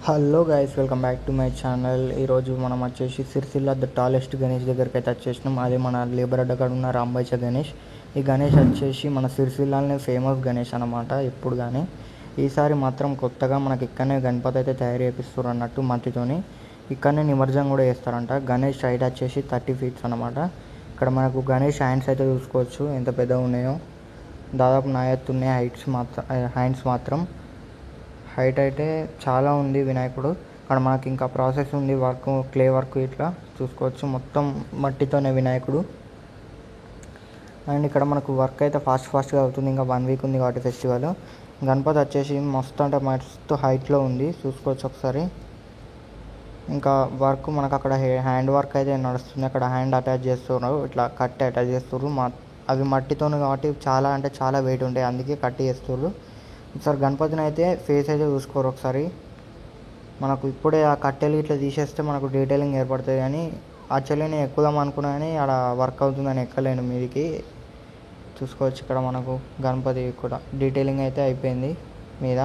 Hello guys, welcome back to my channel. ఈరోజు మనం వచ్చేసి సిరిసిల్ల ద టాలెస్ట్ గణేష్ దగ్గరికి అయితే వచ్చేసినాం. అదే మన లేబర్ అడ్డ కాడ ఉన్న రాంబైచ గణేష్. ఈ గణేష్ వచ్చేసి మన సిరిసిల్లనే ఫేమస్ గణేష్ అనమాట ఎప్పుడు కానీ. ఈసారి మాత్రం కొత్తగా మనకి ఇక్కడనే గణపతి అయితే తయారు చేపిస్తారు అన్నట్టు మట్టితోని. ఇక్కడనే నిమజ్జనం కూడా చేస్తారంట. గణేష్ హైట్ వచ్చేసి 30 feet అనమాట. ఇక్కడ మనకు గణేష్ హ్యాండ్స్ అయితే చూసుకోవచ్చు ఎంత పెద్దగా ఉన్నాయో. దాదాపు నా ఎత్తు ఉన్నాయి హ్యాండ్స్ మాత్రం. హైట్ అయితే చాలా ఉంది వినాయకుడు. అక్కడ మనకి ఇంకా ప్రాసెస్ ఉంది, వర్క్ క్లే వర్క్ ఇట్లా చూసుకోవచ్చు. మొత్తం మట్టితోనే వినాయకుడు. అండ్ ఇక్కడ మనకు వర్క్ అయితే ఫాస్ట్గా అవుతుంది. ఇంకా 1 week ఉంది కాబట్టి ఫెస్టివల్. గణపతి వచ్చేసి మస్తు అంటే మస్తు హైట్లో ఉంది, చూసుకోవచ్చు ఒకసారి. ఇంకా వర్క్ మనకు అక్కడ హ్యాండ్ వర్క్ అయితే నడుస్తుంది. అక్కడ హ్యాండ్ అటాచ్ చేస్తున్నారు, ఇట్లా కట్టి అటాచ్ చేస్తున్నారు. అవి మట్టితోనే కాబట్టి చాలా అంటే చాలా వెయిట్ ఉంటాయి, అందుకే కట్టి చేస్తున్నారు. ఒకసారి గణపతిని అయితే ఫేస్ అయితే చూసుకోరు ఒకసారి. మనకు ఇప్పుడే ఆ కట్టెలు ఇట్లా తీసేస్తే మనకు డీటెయిలింగ్ ఏర్పడుతుంది. కానీ యాక్చువల్లీ నేను ఎక్కుదాం అనుకున్నా కానీ ఆడ వర్క్ అవుతుందని ఎక్కలేను మీదికి. చూసుకోవచ్చు ఇక్కడ మనకు గణపతి కూడా డీటెయిలింగ్ అయితే అయిపోయింది మీద.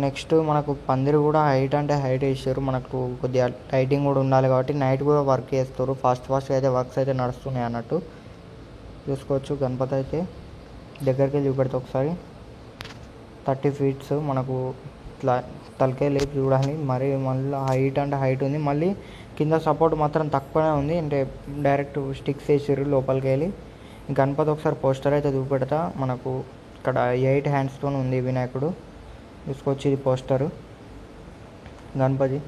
నెక్స్ట్ మనకు పందిరి కూడా హైట్ అంటే హైట్ వేసారు. మనకు కొద్దిగా లైటింగ్ కూడా ఉండాలి కాబట్టి నైట్ కూడా వర్క్ చేస్తారు. ఫాస్ట్గా అయితే వర్క్స్ అయితే నడుస్తున్నాయి అన్నట్టు చూసుకోవచ్చు. గణపతి అయితే దగ్గరికి చూపెడితే ఒకసారి 30 feet మనకు ఇట్లా తలకాయ లేపి చూడాలి. మరి మళ్ళీ హైట్ అంటే హైట్ ఉంది. మళ్ళీ కింద సపోర్ట్ మాత్రం తక్కువనే ఉంది, అంటే డైరెక్ట్ స్టిక్స్ వేసారు లోపలికి వెళ్ళి. గణపతి ఒకసారి పోస్టర్ అయితే చూపెడతా. మనకు ఇక్కడ 8 handsతో ఉంది వినాయకుడు, చూసుకోవచ్చు. ఇది పోస్టరు గణపతి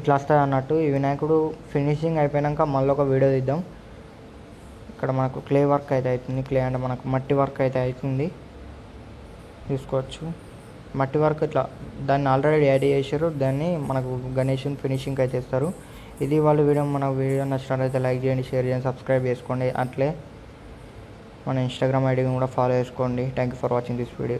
ఇట్లా వస్తుంది అన్నట్టు. ఈ వినాయకుడు ఫినిషింగ్ అయిపోయాక మళ్ళీ ఒక వీడియో తీద్దాం. ఇక్కడ మనకు క్లే వర్క్ అయితే అవుతుంది. క్లే అంటే మనకు మట్టి వర్క్ అయితే అవుతుంది, చూసుకోవచ్చు. మట్టి వర్క్ ఇట్లా దాన్ని ఆల్రెడీ యాడ్ చేశారు. దాన్ని మనకు గణేష్ ఫినిషింగ్ అయితే ఇస్తారు. ఇది వాళ్ళ వీడియో. మన వీడియో నచ్చినట్లయితే లైక్ చేయండి, షేర్ చేయండి, సబ్స్క్రైబ్ చేసుకోండి. అట్లే మన ఇన్స్టాగ్రామ్ ఐడిని కూడా ఫాలో చేసుకోండి. Thank you for watching this video.